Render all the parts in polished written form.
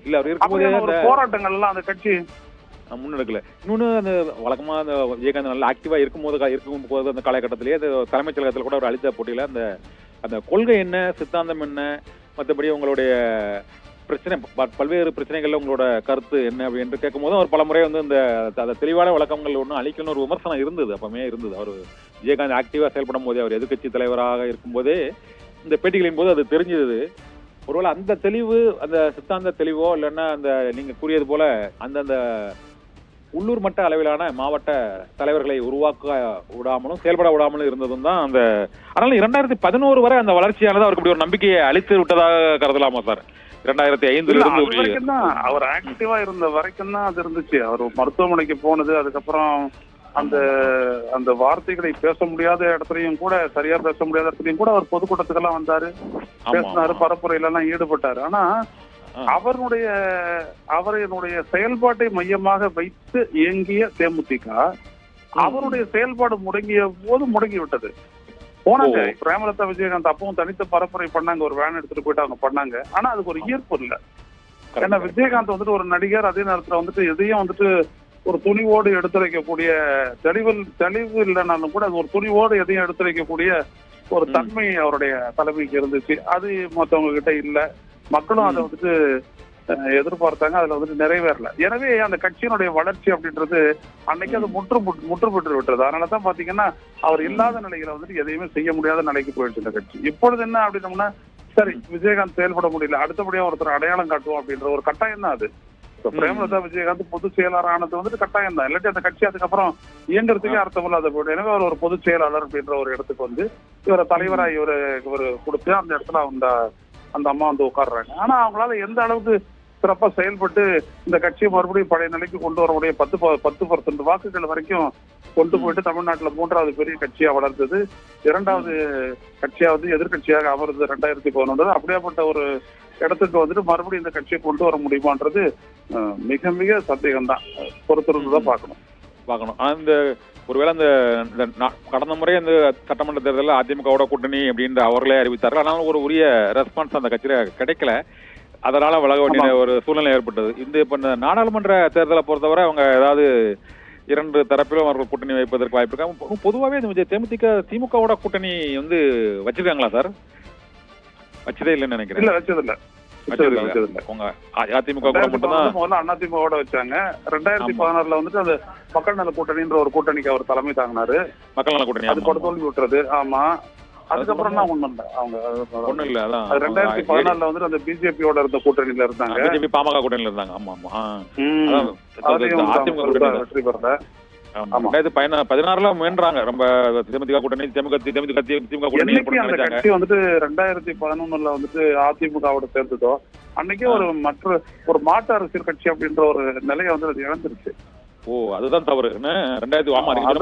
இல்ல அவர் இருக்கும்போது போராட்டங்கள்லாம் அந்த கட்சி முன்னெடுக்கல. இன்னொன்னு அந்த வழக்கமா அந்த விஜயகாந்த் நல்லா ஆக்டிவா இருக்கும்போது அந்த காலகட்டத்திலேயே அந்த தலைமைச் செயலகத்தில் கூட அவர் அளித்த போட்டியில அந்த அந்த கொள்கை என்ன, சித்தாந்தம் என்ன, மற்றபடி உங்களுடைய பிரச்சனை பல்வேறு பிரச்சனைகள்ல உங்களோட கருத்து என்ன அப்படின்னு கேட்கும் போது அவர் பலமுறை வந்து இந்த தெளிவான விளக்கங்கள் ஒன்றும் அளிக்கணும்னு ஒரு விமர்சனம் இருந்தது. அப்பவுமே இருந்தது. அவர் விஜயகாந்த் ஆக்டிவா செயல்படும் போதே, அவர் எதிர்கட்சி தலைவராக இருக்கும்போதே இந்த பேட்டிகளின் போது அது தெரிஞ்சது. ஒருவேளை அந்த தெளிவு, அந்த சித்தாந்த தெளிவோ இல்லைன்னா அந்த நீங்க கூறியது போல அந்தந்த உள்ளூர் மட்ட அளவிலான மாவட்ட தலைவர்களை உருவாக்க விடாமலும் செயல்பட விடாமலும் இருந்ததும் தான் அந்த. அதனால 2011 வரை அந்த வளர்ச்சியானது அவருக்கு இப்படி ஒரு நம்பிக்கையை அளித்து விட்டதாக கருதலாமா சார்? 2005 அவர் ஆக்டிவா இருந்த வரைக்கும் தான் அது இருந்துச்சு. அவர் மருத்துவமனைக்கு போனது, அதுக்கப்புறம் அந்த அந்த வார்த்தைகளை பேச முடியாத இடத்துலயும் கூட, சரியா பேச முடியாத இடத்துலயும் கூட அவர் பொதுக்கூட்டத்துக்கெல்லாம் வந்தாரு, பேசினாரு, பரப்புரையில எல்லாம் ஈடுபட்டாரு. ஆனா அவருடைய செயல்பாட்டை மையமாக வைத்து இயங்கிய தேமுதிக அவருடைய செயல்பாடு முடங்கிய போது முடங்கி விட்டது. போனாங்க பிரேமலதா விஜயகாந்த் அப்பவும் தனித்த பரப்புரை பண்ணாங்க, ஒரு வேன் எடுத்துட்டு போயிட்டு அவங்க பண்ணாங்க. ஆனா அதுக்கு ஒரு ஈர்ப்பு இல்லை. ஏன்னா விஜயகாந்த் வந்துட்டு ஒரு நடிகர், அதே நேரத்துல வந்துட்டு எதையும் வந்துட்டு ஒரு துணிவோடு எடுத்துரைக்கக்கூடிய தெளிவு இல்லைனாலும் கூட அது ஒரு துணிவோடு எதையும் எடுத்துரைக்கக்கூடிய ஒரு தன்மை அவருடைய தலைமைக்கு இருந்துச்சு. அது மற்றவங்க கிட்ட இல்ல. மக்களும் அதை வந்துட்டு எதிர்பார்த்தாங்க, அதுல வந்துட்டு நிறைவேறல. எனவே அந்த கட்சியினுடைய வளர்ச்சி அப்படின்றது அன்னைக்கு அது முற்றுப்பெற்று விட்டுறது. அதனாலதான் பாத்தீங்கன்னா அவர் இல்லாத நிலையில வந்துட்டு எதையுமே செய்ய முடியாத நிலைக்கு போயிடுச்சு இந்த கட்சி. இப்பொழுது என்ன அப்படின்னோம்னா, சரி விஜயகாந்த் செயல்பட முடியல, அடுத்தபடியா ஒருத்தர் அடையாளம் காட்டுவோம் அப்படின்ற ஒரு கட்டாயம் தான் அது. பிரேமலதா விஜயகாந்த் பொதுச் செயலாளர் ஆனது வந்துட்டு கட்டாயம் தான். இல்லாட்டி அந்த கட்சி அதுக்கப்புறம் இயங்குறதுக்கே அர்த்தம் இல்லாத போயிடும். எனவே அவர் ஒரு பொதுச் செயலாளர் அப்படின்ற ஒரு இடத்துக்கு வந்து இவரை தலைவராக இவர் கொடுத்து அந்த இடத்துல அந்த அம்மா வந்து உட்காடுறாங்க. ஆனா அவங்களால எந்த அளவுக்கு சிறப்பா செயல்பட்டு இந்த கட்சியை மறுபடியும் பழைய நிலைக்கு கொண்டு வர முடியும்? 10% வாக்குகள் வரைக்கும் கொண்டு போயிட்டு தமிழ்நாட்டுல 3வது பெரிய கட்சியா வளர்ந்தது, 2வது கட்சியாவது எதிர்கட்சியாக அமர்ந்தது 2011. அப்படியாப்பட்ட ஒரு இடத்துக்கு வந்துட்டு மறுபடியும் இந்த கட்சியை கொண்டு வர முடியுமான்றது மிக மிக சந்தேகம் தான். பொறுத்திருந்துதான் பார்க்கணும். அந்த ஒருவேளை அந்த கடந்த முறை அந்த சட்டமன்ற தேர்தலில் அதிமுகவோட கூட்டணி அப்படின்ற அவர்களே அறிவித்தார்கள். ஆனாலும் ஒரு உரிய ரெஸ்பான்ஸ் அந்த கட்சியில கிடைக்கல. அதனால விலக வேண்டிய ஒரு சூழ்நிலை ஏற்பட்டது. இப்ப இந்த நாடாளுமன்ற தேர்தலை பொறுத்தவரை அவங்க ஏதாவது 2 தரப்பிலும் அவர்கள் கூட்டணி வைப்பதற்கு வாய்ப்பு இருக்கா? பொதுவாகவே திமுகவோட கூட்டணி வந்து வச்சிருக்காங்களா சார்? வச்சதே இல்லைன்னு நினைக்கிறேன். இல்ல வச்சதில்ல. அதிமுக கூட மட்டும்தான் அதிமுக வச்சாங்க. 2016 வந்துட்டு அந்த மக்கள் நல கூட்டணின்ற ஒரு கூட்டணிக்கு அவர் தலைமை தாங்கினாரு. மக்கள் நல கூட்டணி அது கூட தோல்வி விட்டுறது. ஆமா, அதுக்கப்புறம் தான் ஒண்ணும் இல்ல. அவங்க ஒண்ணும் இல்ல. அதான் 2014 வந்துட்டு அந்த பிஜேபியோட இருந்த கூட்டணியில இருந்தாங்க. பிஜேபி பாமக கூட்டணியில இருந்தாங்க. ஆமா ஆமா. அதிமுக வெற்றி பெறல. 2016 முயன்றாங்க ரொம்ப. திமுக கூட்டணி திமுக கூட்டணி அந்த கட்சி வந்துட்டு 2011 வந்துட்டு அதிமுகவோட சேர்ந்ததோ அன்னைக்கே ஒரு மாற்று அரசியல் கட்சி அப்படின்ற ஒரு நிலையை வந்து அது இழந்துருச்சு. அதுதான் தவறு. 2009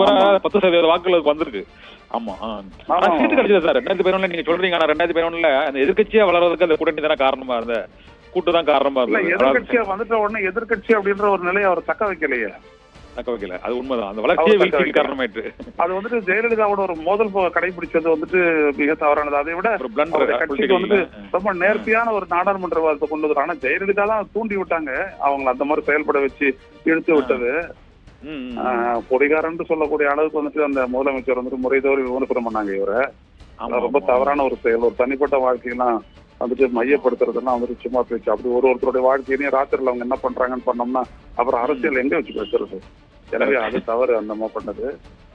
வரை 10% வாக்குகளுக்கு வந்திருக்கு. ஆமா, சீட்டு கிடைச்சது சார் 2011. நீங்க சொல்றீங்க. ஆனா 2011 அந்த எதிர்கட்சியா வளர்றதுக்கு அந்த கூட்டணி தானே காரணமா இருந்த கூட்டு தான் காரணமா இருந்தது. எதிர்கட்சியா வந்துட்ட உடனே எதிர்கட்சி அப்படின்ற ஒரு நிலையை அவர் தக்க வைக்கலையே. அது உண்மைதான். அந்த வளர்ச்சியை வீழ்ச்சிக்கு காரணமாயிட்டு அது வந்துட்டு ஜெயலலிதாவோட ஒரு மோதல் கடைபிடிச்சது வந்துட்டு மிக தவறானது. அதை விட கட்சிக்கு வந்துட்டு ரொம்ப நேர்த்தியான ஒரு நாடாளுமன்ற விவாதத்தை கொண்டு வந்தாங்க. ஆனா ஜெயலலிதா தான் தூண்டி விட்டாங்க அவங்களை அந்த மாதிரி செயல்பட வச்சு இழுத்து விட்டது. பொடிகாரன் சொல்லக்கூடிய அளவுக்கு வந்துட்டு அந்த முதலமைச்சர் வந்துட்டு முறைதோறி விமர்சனம் பண்ணாங்க இவரை. ரொம்ப தவறான ஒரு செயல். ஒரு தனிப்பட்ட வாழ்க்கையெல்லாம் வந்துட்டு மையப்படுத்துறதுலாம் வந்துட்டு சும்மா போயிடுச்சு. அப்படி ஒருத்தருடைய வாழ்க்கையிலையும் ராத்திரில அவங்க என்ன பண்றாங்கன்னு பண்ணோம்னா அப்புறம் அரசியல் எங்க வச்சு பேசுறது? எனவே அது தவறு அந்த மாதிரி பண்ணது.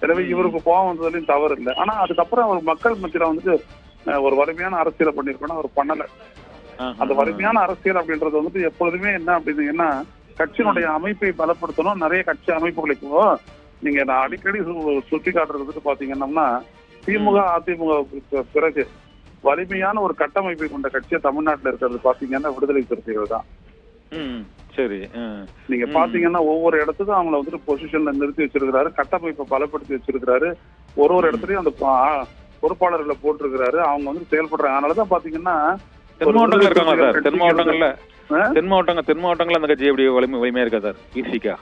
எனவே இவருக்கு கோவம் வந்ததுலயும் தவறு இல்லை. ஆனா அதுக்கப்புறம் அவர் மக்கள் மத்தியில வந்துட்டு ஒரு வலிமையான அரசியலை பண்ணிருக்கணும், அவர் பண்ணல. அந்த வலிமையான அரசியல் அப்படின்றது வந்துட்டு எப்பொழுதுமே என்ன அப்படின்னா கட்சியினுடைய அமைப்பை பலப்படுத்தணும். நிறைய கட்சி அமைப்புகளுக்கு நீங்க நான் அடிக்கடி சுட்டி காட்டுறது பாத்தீங்கன்னா திமுக அதிமுக பிறகு வலிமையான ஒரு கட்டமைப்பை கொண்ட கட்சியை தமிழ்நாட்டில் இருக்கிறது பாத்தீங்கன்னா விடுதலை சிறுத்தைகள் தான். சரி, நீங்க பாத்தீங்கன்னா ஒவ்வொரு இடத்துக்கும் அவங்களை வந்துட்டு பொசிஷன்ல நிறுத்தி வச்சிருக்கிறாரு, கட்டமைப்பை பலப்படுத்தி வச்சிருக்கிறாரு, ஒரு இடத்துலயும் அந்த பொறுப்பாளர்களை போட்டிருக்கிறாரு, அவங்க வந்து செயல்படுறாங்க. அதனாலதான் பாத்தீங்கன்னா தென் மாவட்டங்கள்ல அந்த கட்சி எப்படி வலிமையா இருக்கா சார்? ஈஸிக்கா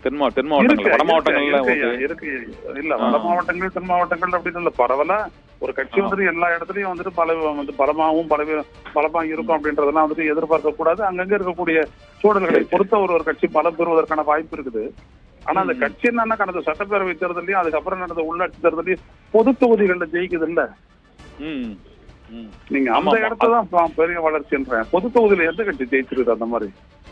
தென் மாவட்டங்கள்ல வட மாவட்டங்கள்ல இருக்கு இல்ல வட மாவட்டங்கள் தென் மாவட்டங்கள் அப்படின்னு இல்ல பரவலா ஒரு கட்சி வந்துட்டு எல்லா இடத்துலயும் வந்துட்டு பலமாவும் பலமா இருக்கும் அப்படின்றதெல்லாம் வந்துட்டு எதிர்பார்க்க கூடாது. அங்கங்க இருக்கக்கூடிய சூழல்களை பொறுத்த ஒரு கட்சி பலம் பெறுவதற்கான வாய்ப்பு இருக்குது. ஆனா அந்த கட்சி என்னன்னா கடந்த சட்டப்பேரவை தேர்தலையும் அதுக்கப்புறம் நடந்த உள்ளாட்சி தேர்தலையும் பொது தொகுதிகள்ல ஜெயிக்குது இல்ல. நீங்க அந்த இடத்துல தான் பெரிய வளர்ச்சின்றேன். பொது தொகுதியில எந்த கட்சி ஜெயிச்சிருக்குது அந்த மாதிரி?